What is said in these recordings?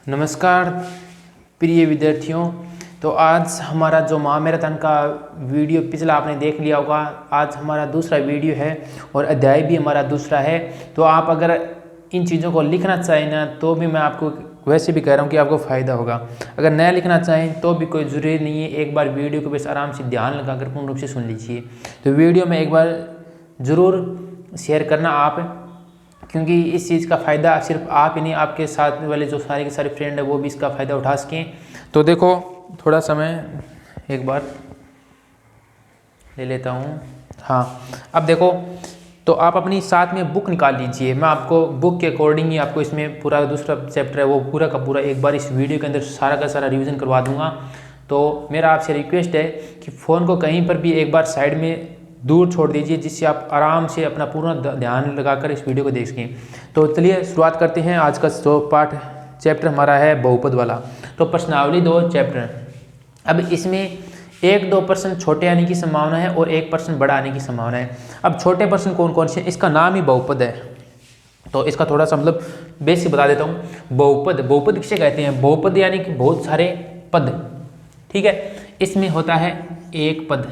नमस्कार प्रिय विद्यार्थियों। तो आज हमारा जो महामैराथन का वीडियो पिछला आपने देख लिया होगा। आज हमारा दूसरा वीडियो है और अध्याय भी हमारा दूसरा है। तो आप अगर इन चीज़ों को लिखना चाहें ना तो भी मैं आपको वैसे भी कह रहा हूँ कि आपको फ़ायदा होगा। अगर नया लिखना चाहें तो भी कोई ज़रूरी नहीं है, एक बार वीडियो को बस आराम से ध्यान लगाकर पूर्ण रूप से सुन लीजिए। तो वीडियो में एक बार ज़रूर शेयर करना आप, क्योंकि इस चीज़ का फ़ायदा सिर्फ आप ही नहीं, आपके साथ वाले जो सारे के सारे फ्रेंड है वो भी इसका फ़ायदा उठा सकें। तो देखो थोड़ा समय एक बार ले लेता हूँ। हाँ, अब देखो तो आप अपनी साथ में बुक निकाल लीजिए। मैं आपको बुक के अकॉर्डिंग ही आपको इसमें पूरा दूसरा चैप्टर है वो पूरा का पूरा एक बार इस वीडियो के अंदर सारा का सारा रिवीजन करवा दूंगा। तो मेरा आपसे रिक्वेस्ट है कि फ़ोन को कहीं पर भी एक बार साइड में दूर छोड़ दीजिए, जिससे आप आराम से अपना पूरा ध्यान लगाकर इस वीडियो को देख सकें। तो चलिए शुरुआत करते हैं। आज का जो पाठ चैप्टर हमारा है बहुपद वाला। तो प्रश्नावली 2 चैप्टर। अब इसमें 1-2% छोटे आने की संभावना है और 1% बड़ा आने की संभावना है। अब छोटे पर्सन कौन कौन से, इसका नाम ही बहुपद है। तो इसका थोड़ा सा मतलब बेसिक बता देता हूँ। बहुपद किसे कहते हैं? बहुपद यानी कि बहुत सारे पद, ठीक है। इसमें होता है एक पद,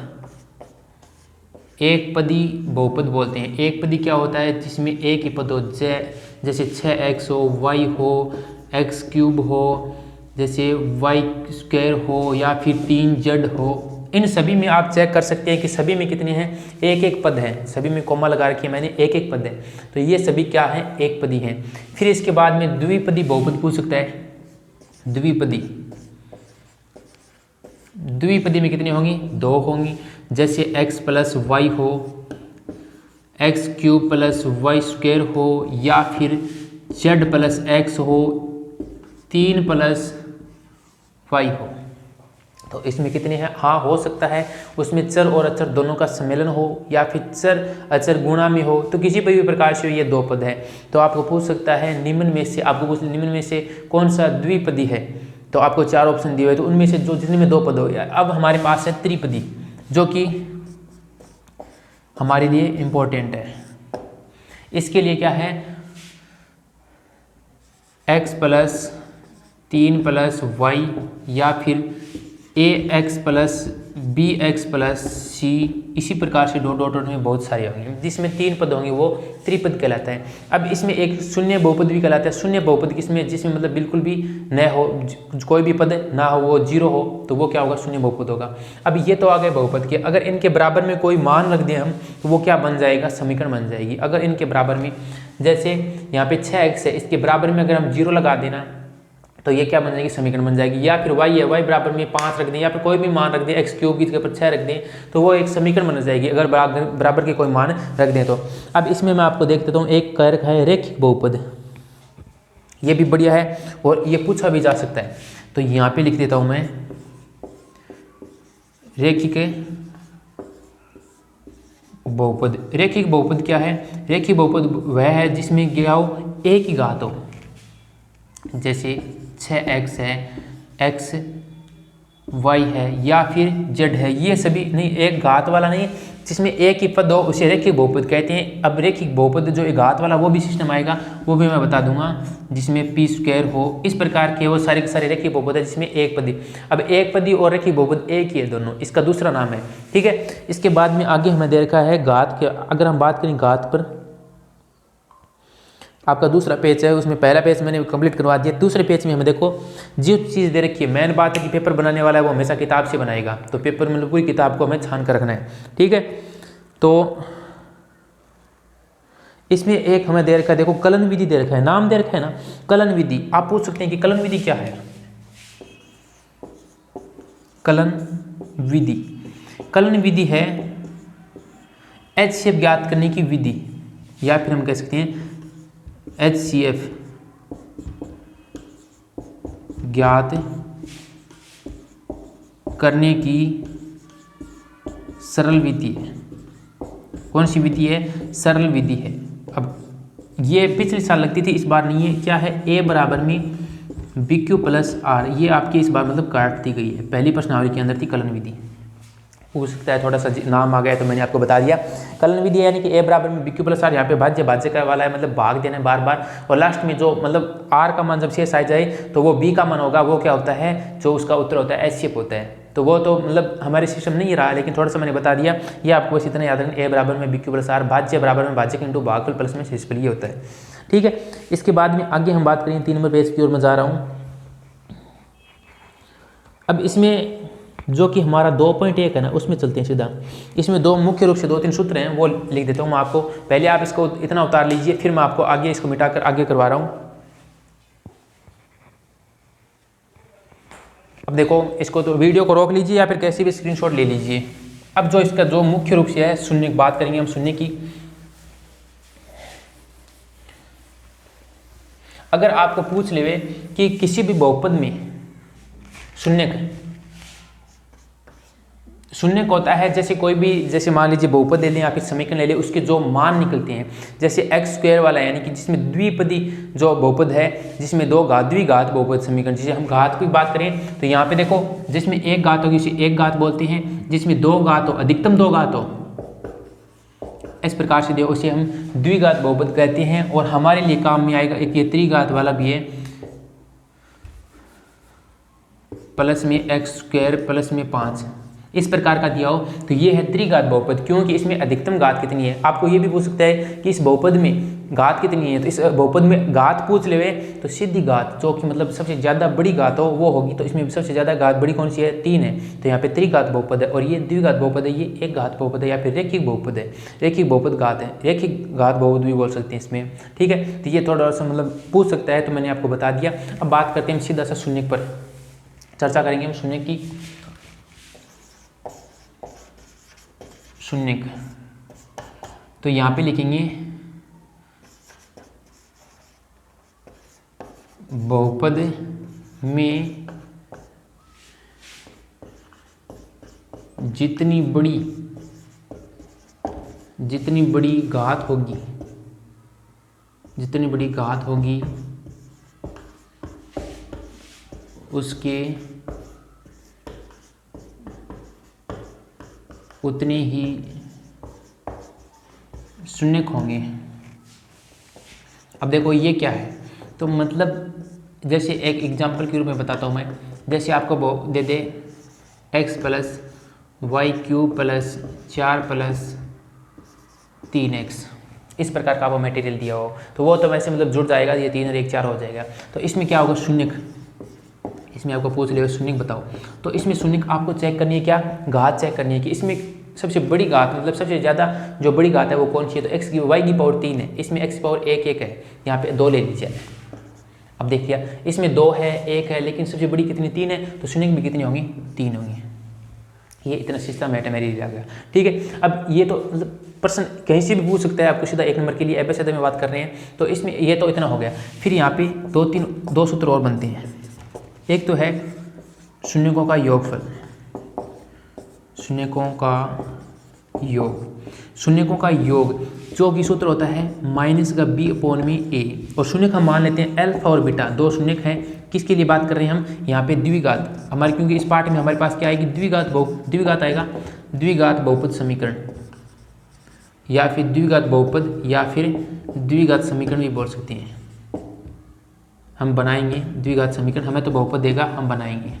एक पदी बहुपद बोलते हैं। एक पदी क्या होता है? जिसमें एक ही पद हो, जैसे 6x हो, y हो, x³ हो, जैसे y² हो, या फिर 3z हो। इन सभी में आप चेक कर सकते हैं कि सभी में कितने हैं? एक एक पद हैं। सभी में कोमा लगा रखी है मैंने, एक एक पद है। तो ये सभी क्या है? एक पदी हैं। फिर इसके बाद में द्विपदी बहुपद पूछ सकता है। द्विपदी में कितनी होंगी? 2 होंगी। जैसे x + y हो, x³ + y² हो, या फिर z + x हो, 3 + y हो। तो इसमें कितने हैं? हाँ, हो सकता है उसमें चर और अचर दोनों का सम्मेलन हो, या फिर चर अचर गुणा में हो। तो किसी भी प्रकार से ये 2 पद है। तो आपको पूछ सकता है निम्न में से कौन सा द्विपदी है। तो आपको 4 ऑप्शन दिए हुए, तो उनमें से जो जिनमें 2 पद हो गया। अब हमारे पास है त्रिपदी, जो कि हमारे लिए इम्पोर्टेंट है। इसके लिए क्या है? x + 3 + y, या फिर ax + bx + c। इसी प्रकार से डॉट में बहुत सारे होंगे। जिसमें 3 पद होंगे वो त्रिपद कहलाता है। अब इसमें एक शून्य बहुपद भी कहलाता है। शून्य बहुपद जिसमें मतलब बिल्कुल भी न हो, कोई भी पद ना हो, वो 0 हो, तो वो क्या होगा? शून्य बहुपद होगा। अब ये तो आ गए बहुपद के। अगर इनके बराबर में कोई मान रख दें हम, तो वो क्या बन जाएगा? समीकरण बन जाएगी। अगर इनके बराबर में, जैसे यहाँ पे 6x है, इसके बराबर में अगर हम 0 लगा देना तो ये क्या बन जाएगी? समीकरण बन जाएगी। या फिर y है, y बराबर में 5 रख दें, या फिर कोई भी मान रख दें, x³ के ऊपर 6 रख दें, तो वो एक समीकरण बन जाएगी अगर बराबर के कोई मान रख दें तो। अब इसमें मैं आपको देख देता हूँ, एक कह रखा है रेखिक बहुपद। ये भी बढ़िया है और ये पूछा भी जा सकता है। तो यहाँ पे लिख देता हूँ मैं रेखिक बहुपद। रेखिक बहुपद क्या है? रेखिक बहुपद वह है जिसमें क्या हो? एक ही घात हो। जैसे 6x है, x y है, या फिर z है। ये सभी नहीं, एक घात वाला नहीं, जिसमें एक ही पद हो उसे रेखिक बहुपद कहते हैं। अब रेखिक बहुपद जो एक घात वाला वो भी सिस्टम आएगा, वो भी मैं बता दूंगा, जिसमें p² हो। इस प्रकार के वो सारे के सारे रेखिक बहुपद है जिसमें एक पदी। अब एक पदी और रेखिक बहुपद एक ही है दोनों, इसका दूसरा नाम है, ठीक है। इसके बाद में आगे हमें दे रखा है घात के। अगर हम बात करें घात पर, आपका दूसरा पेज है, उसमें पहला पेज मैंने कंप्लीट करवा दिया। दूसरे पेज में हमें देखो जो चीज़ दे रखी है, मेन बात है कि पेपर बनाने वाला है वो हमेशा किताब से बनाएगा। तो पेपर में पूरी किताब को हमें छान कर रखना है, ठीक है। तो इसमें एक हमें दे रखा है, देखो कलन विधि दे रखा है, नाम दे रखा है ना, कलन विधि। आप पूछ सकते हैं कि कलन विधि क्या है? कलन विधि है HCF ज्ञात करने की विधि, या फिर हम कह सकते हैं HCF ज्ञात करने की सरल विधि है। कौन सी विधि है? सरल विधि है। अब ये पिछले साल लगती थी, इस बार नहीं है। क्या है? a बराबर में BQ + R। ये आपकी इस बार मतलब काट दी गई है, पहली प्रश्नावली के अंदर थी कलन विधि। हो सकता है थोड़ा सा नाम आ गया तो मैंने आपको बता दिया। कलन विधि यानी कि ए बराबर में BQ प्लस आर, यहाँ पे भाज्य का वाला है, मतलब भाग देना है बार बार, और लास्ट में जो मतलब आर का मान जब शेष आ जाए तो वो बी का मान होगा, वो क्या होता है, जो उसका उत्तर होता है HCF होता है। तो वो तो मतलब हमारे सिस्टम नहीं रहा, लेकिन थोड़ा सा मैंने बता दिया, ये आपको बस इतना याद रखना, ए बराबर में BQ प्लस आर, भाज्य बराबर में भाज्य इंटू भागफल प्लस में शेषफल, ये होता है। ठीक है, इसके बाद में आगे हम बात करेंगे 3 नंबर पेज की ओर मैं जा रहा हूँ। अब इसमें जो कि हमारा 2.1 है ना, उसमें चलते हैं सीधा। इसमें दो मुख्य रूप से 2-3 सूत्र हैं, वो लिख देता हूँ मैं आपको। पहले आप इसको इतना उतार लीजिए, फिर मैं आपको आगे इसको मिटाकर आगे करवा रहा हूँ। अब देखो, इसको तो वीडियो को रोक लीजिए या फिर कैसे भी स्क्रीनशॉट ले लीजिए। अब जो इसका जो मुख्य रूप से है शून्य की बात करेंगे हम, शून्य की। अगर आपको पूछ लेवे कि किसी भी बहुपद में शून्य होता है, जैसे कोई भी, जैसे मान लीजिए बहुपद ले लें या फिर समीकरण ले लें, उसके जो मान निकलते हैं, जैसे x² वाला यानी कि जिसमें द्विपदी जो बहुपद है, जिसमें द्विघात बहुपद समीकरण, जिसे हम घात की बात करें तो यहाँ पे देखो, जिसमें एक घात होगी उसे एक घात बोलते हैं, जिसमें दो घात हो, अधिकतम दो घात हो, इस प्रकार से दे उसे हम द्विघात बहुपद कहते हैं। और हमारे लिए काम में आएगा एक ये त्रिघात वाला भी है, प्लस में x² प्लस में 5, इस प्रकार का दिया हो तो ये है त्रिघात बहुपद, क्योंकि इसमें अधिकतम घात कितनी है। आपको ये भी पूछ सकता है कि इस बहुपद में घात कितनी है, तो इस बहुपद में घात पूछ लेवे तो सीधी घात जो कि मतलब सबसे ज़्यादा बड़ी घात हो वो होगी, तो इसमें सबसे ज़्यादा घात बड़ी कौन सी है, 3 है, तो यहाँ पे त्रिघात बहुपद है। और ये द्विघात बहुपद है, ये एक घात बहुपद है या फिर रेखिक बहुपद है, रेखिक बहुपद घात है, रेखिक घात बहुपद भी बोल सकते हैं इसमें। ठीक है, तो ये थोड़ा सा मतलब पूछ सकता है, तो मैंने आपको बता दिया। अब बात करते हैं सीधा सा शून्य पर चर्चा करेंगे हम, शून्य की। शून्य तो यहाँ पे लिखेंगे बहुपद में जितनी बड़ी घात होगी उसके उतने ही शून्य होंगे। अब देखो ये क्या है, तो मतलब जैसे एक एग्जांपल के रूप में बताता हूँ मैं, जैसे आपको दे दे x plus Y cube plus 4 plus 3x, इस प्रकार का आपको मटेरियल दिया हो, तो वो तो वैसे मतलब जुड़ जाएगा, ये 3 और 1 4 हो जाएगा। तो इसमें क्या होगा, शून्य, इसमें आपको पूछ लेगा शून्य बताओ, तो इसमें शून्य आपको चेक करनी है, क्या घात चेक करनी है कि इसमें सबसे बड़ी घात मतलब सबसे ज़्यादा जो बड़ी घात है वो कौन सी है, तो x की वाई की पावर 3 है, इसमें x की पावर 1 है, यहाँ पे 2 ले लीजिए। अब देखिए इसमें 2 है 1 है, लेकिन सबसे बड़ी कितनी 3 है, तो शून्य भी कितनी होंगी, 3 होंगी। ये इतना सिस्टम मैथमेटिक्स आ गया। ठीक है, अब ये तो मतलब पर्सन कहीं से भी पूछ सकता है आपको सीधा 1 नंबर के लिए, एबीसीडी में बात कर रहे हैं, तो इसमें ये तो इतना हो गया। फिर यहाँ पे 2 सूत्र और बनते हैं। एक तो है शून्यकों का योगफल, शून्यकों का योग जो कि सूत्र होता है -b/a, और शून्य का मान लेते हैं अल्फा और बीटा, 2 शून्य हैं। किसके लिए बात कर रहे हैं हम यहाँ पे, द्विघात हमारे, क्योंकि इस पार्ट में हमारे पास क्या आएगी, द्विघात आएगा, द्विघात बहुपद समीकरण या फिर द्विघात बहुपद या फिर द्विघात समीकरण भी बोल सकते हैं। हम बनाएंगे द्विघात समीकरण, हमें तो बहुपद देगा, हम बनाएंगे।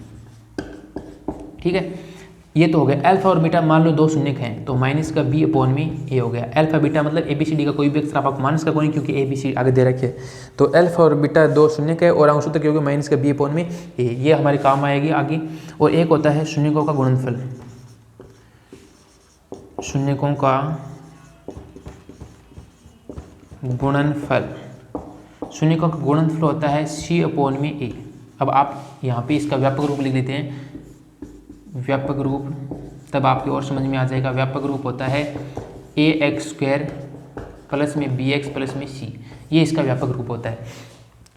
ठीक है, ये तो हो गया। अल्फा और बीटा मान लो 2 शून्य हैं, तो -b/a हो गया। अल्फा बीटा मतलब ABCD का कोई भी अक्षर, आप माइनस का कोई नहीं, क्योंकि ABC आगे दे रखे, तो अल्फा और बीटा 2 शून्य है, और अंशसूत्र क्या होगा -b/a, ये हमारे काम आएगी आगे। और एक होता है शून्यकों का गुणनफल, शून्यकों का गुणनफल होता है c/a। अब आप यहाँ पे इसका व्यापक रूप लिख लेते हैं, व्यापक रूप, तब आपकी और समझ में आ जाएगा। व्यापक रूप होता है ax² प्लस में bx प्लस में c, ये इसका व्यापक रूप होता है।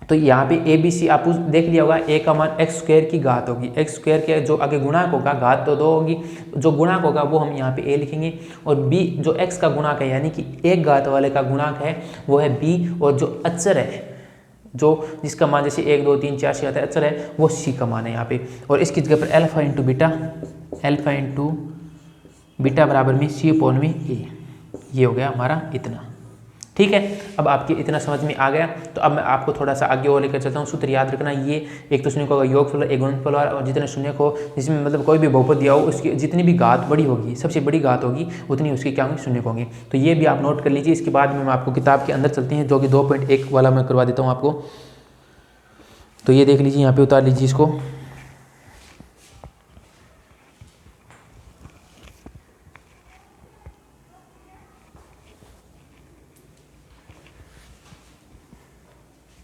तो यहाँ पे ABC आप देख लिया होगा, a का मान x² की घात होगी, x² के जो आगे गुणांक होगा, घात तो 2 होगी, जो गुणांक होगा वो हम यहाँ पे a लिखेंगे, और b जो x का गुणांक है यानी कि एक घात वाले का गुणांक है वो है b, और जो अचर है जो जिसका मान जैसे 1 2 3 4 6 आता है अचर है, वो c का मान है यहाँ पे। और इसकी जगह पर alpha into beta, alpha into beta बराबर में C/A, ये हो गया हमारा इतना। ठीक है, अब आपके इतना समझ में आ गया। तो अब मैं आपको थोड़ा सा आगे और लेकर चलता हूँ। सूत्र याद रखना, ये एक तो शून्य का योगफल, एक गुणनफल, और जितने शून्य को जिसमें मतलब कोई भी बहुपद दिया हो उसकी जितनी भी घात बड़ी होगी, सबसे बड़ी घात होगी, उतनी उसकी क्या होंगी, शून्य होंगे। तो ये भी आप नोट कर लीजिए। इसके बाद में हम आपको किताब के अंदर चलते हैं, जो कि 2.1 वाला मैं करवा देता हूँ आपको। तो ये देख लीजिए, यहाँ पे उतार लीजिए इसको।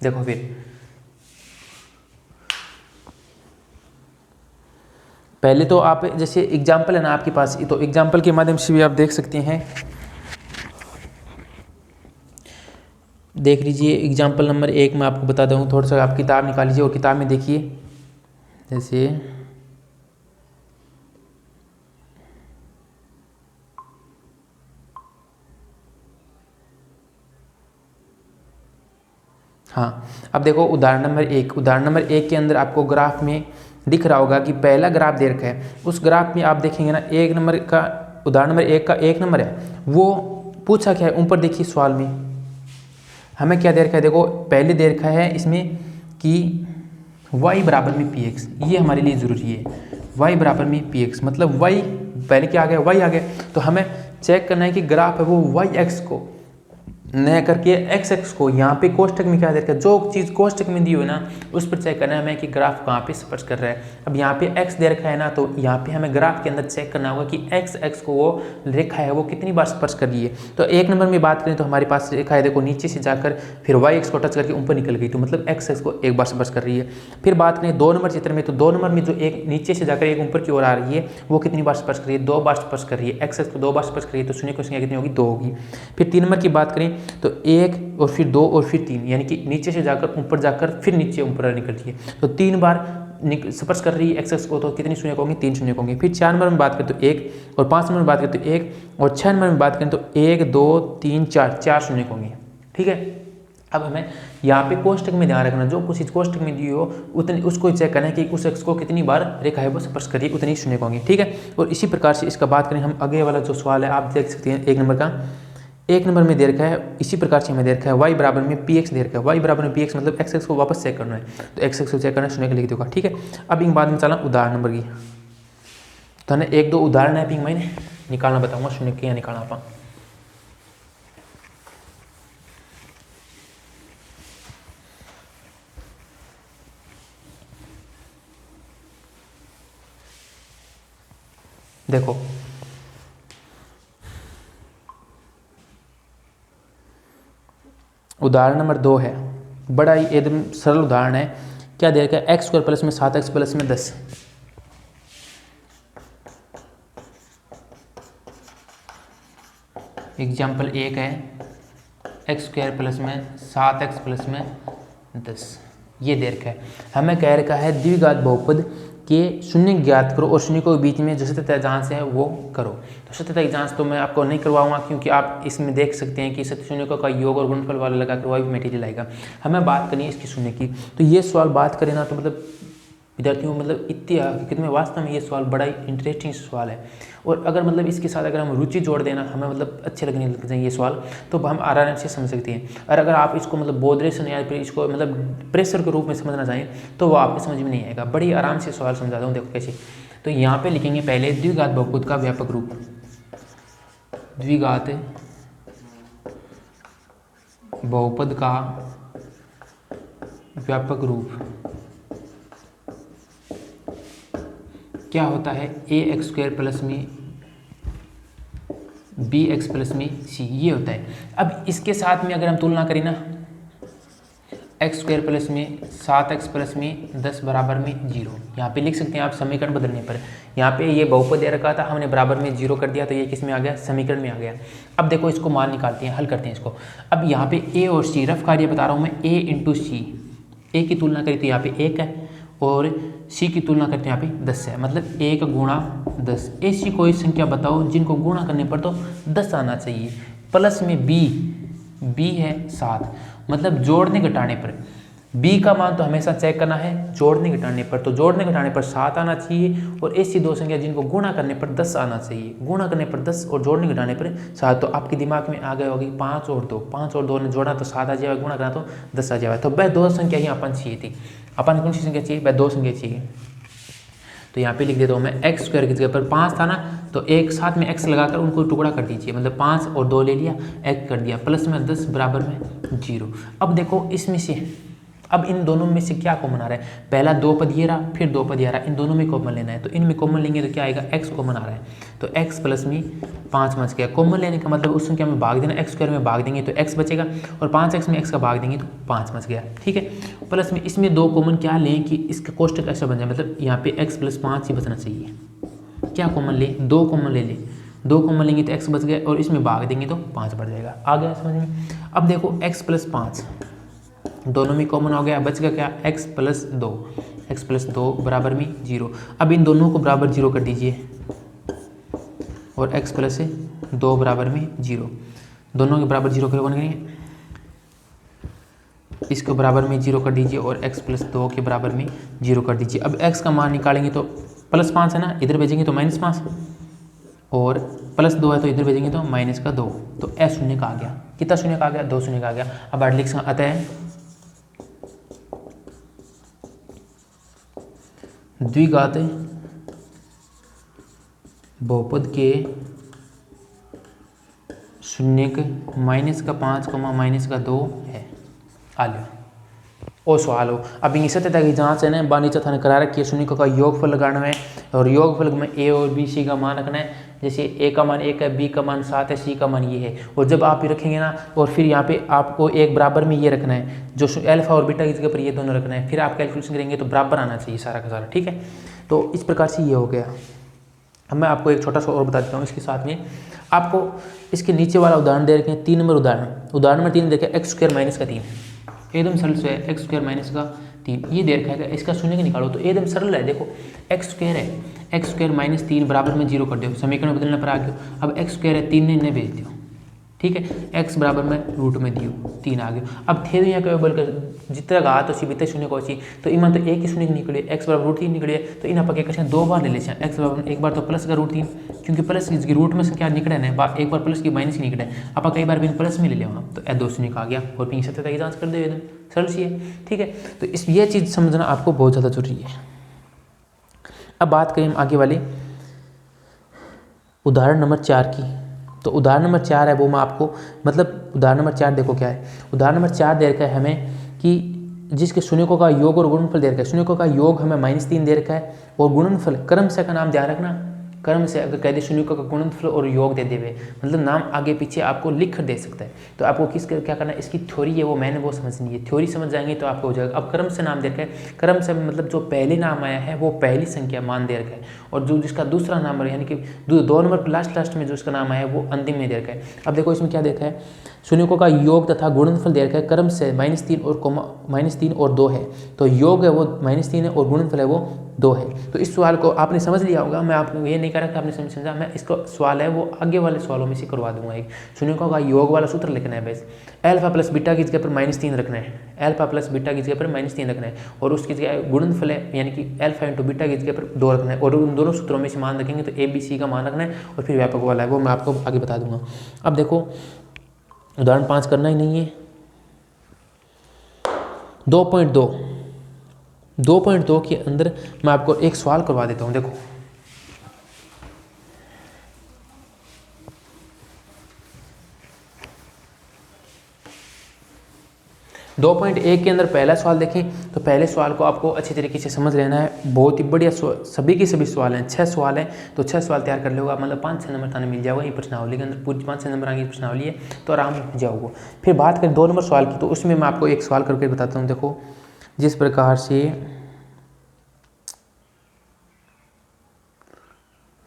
देखो फिर पहले तो आप जैसे एग्जाम्पल है ना आपके पास, तो एग्जाम्पल के माध्यम से भी आप देख सकते हैं। देख लीजिए एग्जाम्पल नंबर 1 मैं आपको बता दूँ। थोड़ा सा आप किताब निकाल लीजिए और किताब में देखिए। जैसे हाँ, अब देखो उदाहरण नंबर 1। उदाहरण नंबर 1 के अंदर आपको ग्राफ में दिख रहा होगा कि पहला ग्राफ दे रखा है। उस ग्राफ में आप देखेंगे ना, एक नंबर का उदाहरण नंबर 1 का 1 नंबर है, वो पूछा क्या है ऊपर देखिए सवाल में हमें क्या दे रखा है। देखो पहले दे रखा है इसमें कि y बराबर में px, ये हमारे लिए ज़रूरी है। y बराबर में px मतलब y पहले क्या आ गया, y आ गया। तो हमें चेक करना है कि ग्राफ है वो y x को न करके एक्स एक्स को यहाँ पे कोष्टक में क्या दे रखा है, जो चीज़ कोष्टक में दी हुई ना उस पर चेक करना है हमें कि ग्राफ कहाँ पे स्पर्श कर रहा है। अब यहाँ पे एक्स दे रखा है ना, तो यहाँ पे हमें ग्राफ के अंदर चेक करना होगा कि एक्स एक्स को वो रेखा है वो कितनी बार स्पर्श कर रही है। तो 1 नंबर में बात करें तो हमारे पास रेखा है, देखो नीचे से जाकर फिर वाई एक्स को टच करके ऊपर निकल गई, तो मतलब एक्स एक्स को एक बार स्पर्श कर रही है। फिर बात करें 2 नंबर चित्र में, तो 2 नंबर में जो एक नीचे से जाकर एक ऊपर की ओर आ रही है वो कितनी बार स्पर्श कर रही है, 2 बार स्पर्श कर रही है। एक्स एक्स को 2 बार स्पर्श कर रही है, तो शून्य की संख्या कितनी होगी, 2 होगी। फिर 3 नंबर की बात करें तो 1 और फिर 2 और फिर 3, यानी कि नीचे से जाकर ऊपर जाकर फिर नीचे ऊपर निकलती है, तो 3 बार स्पर्श कर रही है एक्स एक्स को, तो कितनी शून्य होंगे, 3 शून्य होंगे। फिर 4 नंबर में बात करें तो 1, और 5 नंबर में बात करें तो 1, और 6 नंबर में बात करें तो 1 2 3 4, 4 शून्य होंगे। ठीक है, अब हमें यहाँ पे कोष्टक में ध्यान रखना, जो कुछ चीज़ कोष्टक में दी हो उतनी उसको चेक करना है कि उस एक्स को कितनी बार रेखा है वो स्पर्श करिए, उतनी शून्य होंगे। ठीक है, और इसी प्रकार से इसका बात करें हम आगे वाला जो सवाल है आप देख सकते हैं 1 नंबर का, 1 नंबर में दे रखा है इसी प्रकार से हमें दे रखा है y बराबर में px दे रखा है। y बराबर में px मतलब x को वापस चेक करना है, तो x को चेक करना है, शून्य के लिख दूंगा। ठीक है, अब इन बाद में चलना उदाहरण नंबर की, तो हमने 1 2 उदाहरण है पिंग मैंने निकालना बताऊंगा, शून्य के यहाँ निकालना आप। देखो उदाहरण नंबर 2 है, बड़ा ही एकदम सरल उदाहरण है। क्या दे रखा है, x² प्लस में 7x प्लस में 10। एग्जाम्पल 1 है x² प्लस में 7x प्लस में 10, ये दे रखा है। हमें कह रखा है द्विघात बहुपद के शून्य ज्ञात करो और शून्य को बीच में जो सत्यता जांच है वो करो। तो सत्यता की जांच तो मैं आपको नहीं करवाऊंगा, क्योंकि आप इसमें देख सकते हैं कि सत्य शून्य का योग और गुणनफल वाला लगा कर वही मटेरियल आएगा। हमें बात करनी है इसकी शून्य की। तो ये सवाल बात करें ना तो मतलब विद्यार्थियों मतलब इतनी हकीकत में वास्तव में ये सवाल बड़ा ही इंटरेस्टिंग सवाल है, और अगर मतलब इसके साथ अगर हम रुचि जोड़ देना हमें मतलब अच्छे लगने लग जाएंगे ये सवाल, तो हम आराम से समझ सकते हैं। और अगर आप इसको मतलब बोधरेशन या फिर इसको मतलब प्रेशर के रूप में समझना चाहें तो वो आपको समझ में नहीं आएगा। बड़ी आराम से सवाल समझाता हूँ, देखो कैसे। तो यहाँ पे लिखेंगे पहले द्विघात बहुपद का व्यापक रूप, द्विघात बहुपद का व्यापक रूप क्या होता है, ax² प्लस में bx प्लस में c, ये होता है। अब इसके साथ में अगर हम तुलना करें ना, x² प्लस में 7x प्लस में 10 बराबर में 0, यहाँ पे लिख सकते हैं आप समीकरण बदलने पर। यहाँ पे ये बहुपद दे रखा था, हमने बराबर में 0 कर दिया, तो ये किस में आ गया, समीकरण में आ गया। अब देखो इसको मान निकालते हैं, हल करते हैं इसको। अब यहाँ पे a और c, रफ कार्य बता रहा हूँ मैं, a इंटू सी, a की तुलना करें तो यहाँ पे 1 है और c की तुलना करते हैं यहाँ पे 10 है, मतलब 1 गुणा 10। ऐसी कोई संख्या बताओ जिनको गुणा करने पर तो 10 आना चाहिए। प्लस में b है 7, मतलब जोड़ने घटाने पर बी का मान तो हमेशा चेक करना है जोड़ने घटाने पर, तो जोड़ने घटाने पर 7 आना चाहिए और ऐसी दो संख्या जिनको गुणा करने पर 10 आना चाहिए, गुणा करने पर 10 और जोड़ने घटाने पर 7। तो आपके दिमाग में आ गए होगी 5 और 2, 5 और 2 ने जोड़ा तो 7 आ जाएगा, गुणा करा तो 10 आ जाएगा। तो वह दो संख्या ही अपन चाहिए थी, अपन कौन सी संख्या चाहिए, वह दो संख्या चाहिए। तो यहाँ पे लिख देता हूँ मैं एक्स स्क्वायर की जगह पर 5 था ना, तो एक साथ में एक्स लगाकर उनको टुकड़ा कर दीजिए, मतलब 5 और 2 ले लिया, एक कर दिया, प्लस में 10 बराबर में 0। अब देखो इसमें से, अब इन दोनों में से क्या कॉमन आ रहा है, पहला 2 पद ये रहा, फिर 2 पद ये रहा, इन दोनों में कॉमन लेना है। तो इनमें कॉमन लेंगे तो क्या आएगा, x कॉमन आ रहा है, तो x प्लस में 5 बच गया। कॉमन लेने का मतलब उस संख्या में भाग देना, एक्स स्क्वायर में भाग देंगे तो x बचेगा, और 5x में x का भाग देंगे तो 5 बच गया, ठीक है। प्लस में इसमें 2 कॉमन क्या लें कि इसका कोष्टक ऐसा बन जाए, मतलब यहाँ पे x प्लस 5 ही बचना चाहिए। क्या कॉमन ले, 2 कॉमन ले ले, 2 कॉमन लेंगे तो x बच गया, और इसमें भाग देंगे तो 5 बढ़ जाएगा। आ गया समझ में। अब देखो x प्लस 5 दोनों में कॉमन हो गया, बच गया क्या, x प्लस 2, x प्लस 2 बराबर में 0। अब इन दोनों को बराबर 0 कर दीजिए, और x प्लस 2 बराबर में 0, दोनों के बराबर 0 करो करेंगे, इसको बराबर में 0 कर दीजिए, और x प्लस 2 के बराबर में 0 कर दीजिए। अब x का मान निकालेंगे तो प्लस 5 है ना, इधर भेजेंगे तो माइनस 5, और प्लस 2 है तो इधर भेजेंगे तो माइनस का 2, तो s शून्य का आ गया। कितना शून्य का आ गया, 2 शून्य का आ गया। अब आठ लिख सकते, अतः द्विघात बहुपद के शून्यक माइनस का 5 माइनस का 2 है। आ लो और सवाल हो। अब इन सत्यता की जांच है ना, बानी चौथा ने करा रखी है, शून्यकों का योगफल लगाना है, और योगफल में a और b c का मान रखना है। जैसे a का मान 1 है, b का मान 7 है, c का मान ये है। और जब आप ये रखेंगे ना, और फिर यहाँ पे आपको एक बराबर में ये रखना है, जो अल्फा और बीटा की जगह पर ये दोनों रखना है, फिर आप कैलकुलेशन करेंगे तो बराबर आना चाहिए सारा का सारा, ठीक है। तो इस प्रकार से ये हो गया। अब मैं आपको एक छोटा सा और बता देता हूँ इसके साथ में, आपको इसके नीचे वाला उदाहरण दे रखे हैं, 3 नंबर उदाहरण नंबर 3 देखे, एक्स स्क्वायर माइनस का 3, एकदम सरल से है, एक्स स्क्वायर माइनस का 3 ये दे रखा है, इसका शून्य का निकालो तो एकदम सरल है। देखो एक्स स्क्वायर है, एक्स स्क्वायर माइनस 3 बराबर में 0 कर दो, समीकरण बदलने पर आ गया। अब एक्स स्क्वायर है, 3 ने भेज दो, ठीक है, x बराबर में रूट में दियो 3 आ गया। अब थे यहाँ के बोल कर जितना घात हो बीते शून्य को अच्छी, तो इमान तो एक ही शून्य निकले, x बराबर रूट 3 निकले, तो इन आप क्या करें 2 बार ले लेते हैं, x बराबर एक बार तो प्लस का रूट 3, क्योंकि प्लस की रूट में से क्या निकले ना, एक बार प्लस की माइनस की निकले, आप कई बार भी प्लस में ले लेंगे, तो 2 शून्य आ गया, और पी सत्यता की जाँच कर दे एकदम सरल सी है, ठीक है। तो इस ये चीज़ समझना आपको बहुत ज़्यादा जरूरी है। अब बात करें आगे वाले उदाहरण नंबर 4 की, तो उदाहरण नंबर 4 है वो मैं आपको, मतलब उदाहरण नंबर 4 देखो क्या है, उदाहरण नंबर 4 दे रखा है हमें कि जिसके शून्यकों का योग और गुणनफल दे रखा है, शून्यकों का योग हमें -3 दे रखा है, और गुणनफल क्रम से का नाम ध्यान रखना, क्रम से अगर कह दे शून्यकों का गुणनफल और योग दे देवे, मतलब नाम आगे पीछे आपको लिख कर दे सकता है, तो आपको क्या करना है, इसकी थ्योरी है वो मैंने वो समझनी है, थ्योरी समझ जाएंगे तो आपको हो जाएगा। अब क्रम से नाम दे रखा है, क्रम से मतलब जो पहले नाम आया है वो पहली संख्या मान दे रखा है, और जो जिसका दूसरा नाम यानी कि 2 नंबर लास्ट में जो इसका नाम आया है वो अंतिम में दे रखा है। अब देखो इसमें क्या देखा है, शून्यकों का योग तथा गुणनफल दे रखा है, क्रम से -3 और 2 है, तो योग है वो -3 है और गुणनफल है वो 2 है। तो इस सवाल को आपने समझ लिया होगा, मैं आपको ये नहीं कह रहा कि आपने समझा, मैं इसका सवाल है वो आगे वाले सवालों में से करवा दूंगा। एक शून्यकों का योग वाला सूत्र लिखना है, बस अल्फा प्लस बीटा की जगह पर -3 रखना है, अल्फा प्लस बीटा की जगह पर -3 रखना है, और उसकी जगह गुणनफल है यानी कि अल्फा इंटू बीटा की जगह पर 2 रखना है, और उन दोनों सूत्रों में से मान रखेंगे तो ABC का मान रखना है, और फिर व्यापक वाला है वो मैं आपको आगे बता दूंगा। अब देखो उदाहरण 5 करना ही नहीं है, 2.2 के अंदर मैं आपको एक सवाल करवा देता हूं। देखो 2.1 के अंदर पहला सवाल देखें, तो पहले सवाल को आपको अच्छी तरीके से समझ लेना है, बहुत ही बढ़िया सभी के सभी सवाल हैं, 6 सवाल हैं, तो 6 सवाल तैयार कर लोगे, मतलब 5-6 नंबर थाने मिल जाएगा। ये प्रश्नावली के अंदर पूरी 5-6 नंबर आगे प्रश्नावली है, तो आराम से जाओगे। फिर बात करें 2 नंबर सवाल की, तो उसमें मैं आपको एक सवाल करके बताता हूँ। देखो जिस प्रकार से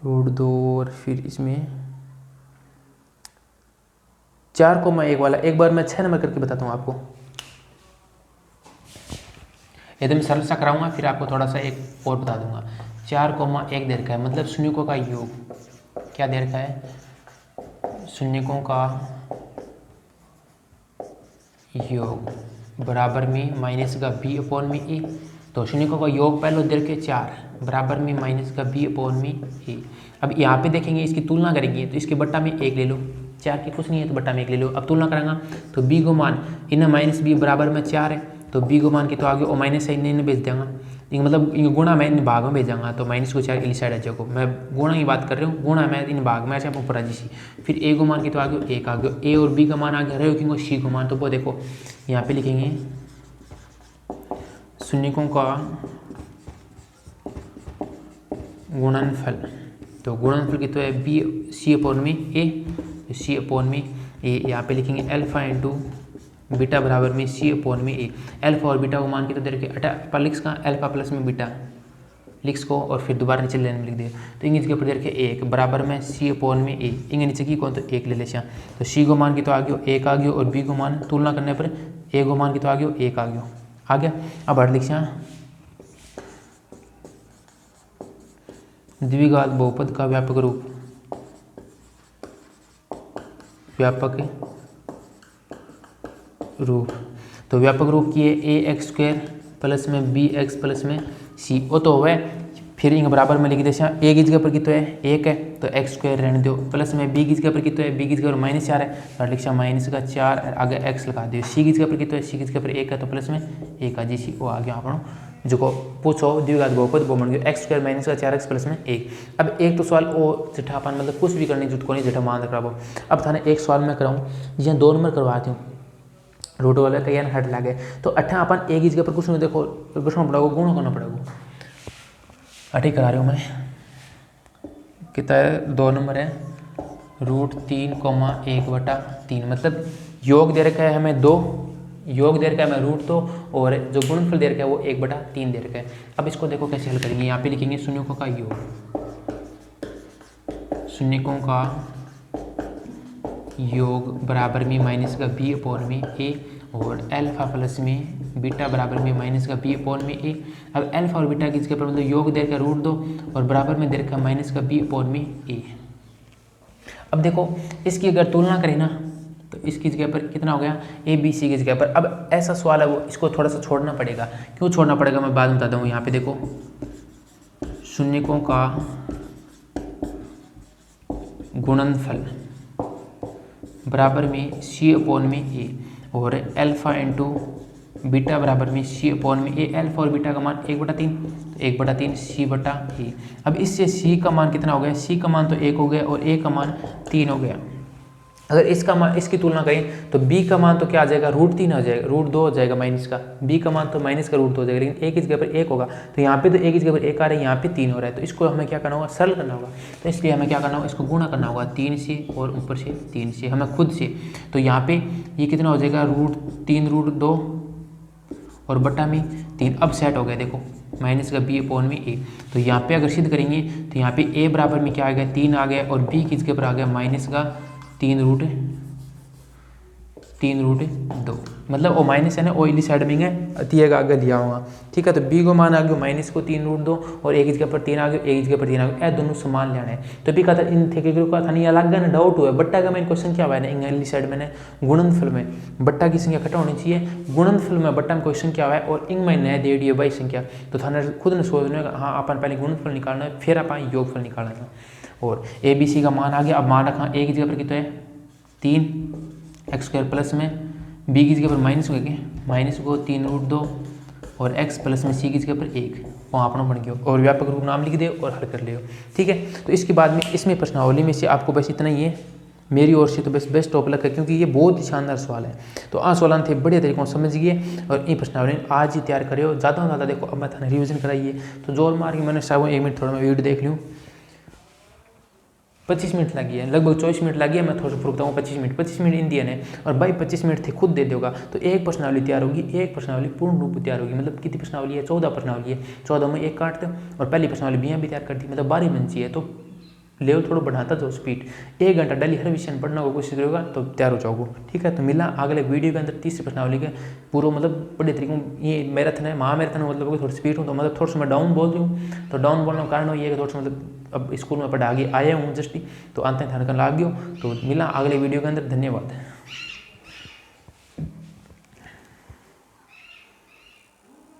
√2 और फिर इसमें 4,1 वाला, एक बार मैं 6 नंबर करके बताता हूँ आपको, एकदम सरल सा कराऊंगा, फिर आपको थोड़ा सा एक और बता दूंगा। 4,1 दे रखा है, मतलब शून्यकों का योग, क्या दे रखा है, शून्यकों का योग बराबर में माइनस का बी अपॉन में ए। तो शून्यकों का योग पहले दे रखे 4 बराबर में माइनस का बी अपॉन में ए। अब यहाँ पे देखेंगे इसकी तुलना करेंगे तो इसके बट्टा में 1 ले लो, 4 की कुछ नहीं है तो बट्टा में 1 ले लो। अब तुलना करेंगे तो बी को मान इन माइनस बी बराबर में 4 है तो बी को मान के तो आगे और माइनस है इन्हें भेज देंगे, मतलब इन गुणा मैं इन भाग में भेजाऊंगा तो माइनस को 4 इस साइड आ जाएगा। मैं गुणा की बात कर रहा हूँ, गुणा मैं इन भाग में चाहे ऊपर आ जी। फिर ए को मान के तो आगे 1 आ गया, ए और बी का मान आगे रहे क्योंकि सी को मान तो वो देखो यहाँ पे लिखेंगे शून्यकों का गुणनफल। तो गुणनफल की तो है बी सी अपॉन में ए, सी अपॉन में ए। यहाँ पे लिखेंगे अल्फा इंटू बीटा बराबर में सी अपॉन में ए। अल्फा और बीटा को मान के तो दे रखे अल्फा लिख्स का अल्फा प्लस में बीटा लिख्स को और फिर दोबारा नीचे लेने में लिख दे तो इंग्लिश के ऊपर दे रखे 1 बराबर में सी अपॉन में ए। इंगे नीचे की कौन तो 1 ले लें तो सी को मान के तो आ गया 1 आ गया और बी को मान तुलना करने पर ए को मान के तो आ गया 1 आ गया। अब हट लिखिए द्विघात बहुपद का व्यापक रूप, व्यापक रूप। तो व्यापक रूप की है ए एक्स स्क्वायर प्लस में बी एक्स प्लस में सी। वो तो है फिर इन बराबर में लिख दे ए की जगह पर कितना है 1 है तो एक्स स्क्वायर रहने दो, प्लस में बी की जगह पर कितना है बी की जगह पर -4 है तो लिखा माइनस का 4 आगे एक्स लगा दियो। सी की जगह पर कितना है सी की जगह पर 1 है तो प्लस में 1 आ जी सी। वो आ गया आपको जो को पूछो द्विघात बहुपद वो बन गया एक्स स्क्वायर माइनस का 4x प्लस में 1। अब एक तो सवाल वो जिठा अपन मतलब कुछ भी करने जुट को नहीं जिठा मान रखा। अब थाने एक सवाल मैं कराऊँ जिसे 2 नंबर करवाती हूँ रूट वाला कहीं हट लगे तो अट्ठा अपन एक ही जगह पर कुछ नहीं देखो घुसना पड़ेगा गुणा करना पड़ेगा। अठी करा रही हूँ मैं कितना है 2 नंबर है √3,1/3 मतलब योग दे रखा है हमें 2, योग दे रखा है हमें √2 और जो गुणनफल दे रखा है वो 1/3 दे रखा है। अब इसको देखो कैसे हल करेंगे। यहाँ पे लिखेंगे शून्यकों का योग, शून्यकों का योग बराबर में माइनस का बी अपॉन में ए और अल्फा प्लस में बीटा बराबर में माइनस का बी अपॉन में ए। अब अल्फा और बीटा की जगह पर मतलब योग दे रखा √2 और बराबर में दे रखा माइनस का बी अपॉन में ए। अब देखो इसकी अगर तुलना करें ना तो इसकी जगह पर कितना हो गया ए बी सी की जगह पर। अब ऐसा सवाल है वो इसको थोड़ा सा छोड़ना पड़ेगा। क्यों छोड़ना पड़ेगा मैं बाद में बताता हूँ। यहाँ पे देखो शून्यकों का गुणनफल बराबर में सी अपॉन में ए और अल्फा इंटू बीटा बराबर में सी अपॉन में ए। अल्फा और बीटा का मान 1/3 तो 1/3 सी बटा ए। अब इससे सी का मान कितना हो गया, सी का मान तो 1 हो गया और ए का मान 3 हो गया। अगर इसका मान इसकी तुलना करें तो बी का मान तो क्या आ जाएगा √3 आ जाएगा, √2 हो जाएगा माइनस का। बी का मान तो माइनस का √2 हो जाएगा लेकिन ए की जगह पर 1 होगा तो यहाँ पे तो ए की जगह पर 1 आ रहा है, यहाँ पे 3 हो रहा है तो इसको हमें क्या करना होगा सरल करना होगा। तो इसलिए हमें क्या करना होगा इसको गुणा करना होगा 3 से और ऊपर से 3 से हमें खुद से। तो यहाँ पे ये कितना हो जाएगा √3 √2 और बटा में 3। अब सेट हो गया देखो माइनस का बी अपॉन में ए। तो यहाँ पे अगर सिद्ध करेंगे तो यहाँ पे ए बराबर में क्या आ गया 3 आ गया और बी की जगह पर आ गया माइनस का 3√2 मतलब वो माइनस है ना वो इली साइड में है आगे दिया होगा। ठीक है तो बी को मान आ गया माइनस को 3√2 और एक जगह पर 3 आ गया एक जगह पर 3 आ गया। दोनों समान लेना है तो भी कहता इन थे का था नहीं अलग ना डाउट हुआ बट्टा का मेन क्वेश्चन क्या हुआ है ना इली साइड में गुणनफल में बट्टा की संख्या इकट्ठा होनी चाहिए, गुणनफल में बट्टा में क्वेश्चन क्या हुआ है और इंग में नया दे दिए बाई संख्या। तो थाने खुद ने सोचना है हाँ अपन पहले गुणनफल निकालना है फिर अपन योगफल निकालना है। और ए बी सी का मान आ गया। अब मान रखा एक जगह पर कितना है 3 x² प्लस में बी की जगह पर माइनस हो गया माइनस को 3√2 और x प्लस में सी की जगह पर 1 वहाँ अपना बन गया और व्यापक रूप नाम लिख दे और हल कर ले। ठीक है तो इसके बाद में इसमें प्रश्नावली में से आपको बस इतना ही है मेरी ओर से तो बस बेस्ट टॉप लग है क्योंकि ये बहुत ही शानदार सवाल है। तो सवाल थे बढ़िया तरीकों से समझिए और ये प्रश्नावली आज ही तैयार करिए। ज़्यादा से ज़्यादा देखो अब मैं थाने रिविजन कराइए तो जोर मार के मैंने शायद 1 मिनट थोड़ा मैं वीडियो देख लूँ 25 मिनट लगी है लगभग 24 मिनट लगी है। मैं थोड़ा सा प्रूफ बताऊँ 25 मिनट इंडियन है और भाई 25 मिनट थे खुद दे दोगा तो एक प्रश्नावली तैयार होगी, एक प्रश्नावली पूर्ण रूप तैयार होगी। मतलब कितनी प्रश्नावली है 14 प्रश्नावली है, 14 में एक काट दो और पहली प्रश्नावली भी तैयार कर दी मतलब 12 बन चाहिए। तो लेवल थोड़ा बढ़ाता जाओ स्पीड, 1 घंटा डेली हर विषय पढ़ना को कोशिश करोगा तो तैयार हो जाओगे। ठीक है तो मिला अगले वीडियो के अंदर तीसरी प्रश्नावली के पूरा मतलब बड़े तरीकों ये मैराथन है महामैराथन मतलब थोड़ी स्पीड हूँ तो मतलब थोड़ा सा मैं डाउन बोल रही हूँ। तो डाउन बोलने का कारण ये है कि थोड़ा सा मतलब अब स्कूल में पढ़ा आगे आया हूँ जस्ट तो अंत थाने का लाग गयो। तो मिला अगले वीडियो के अंदर। धन्यवाद।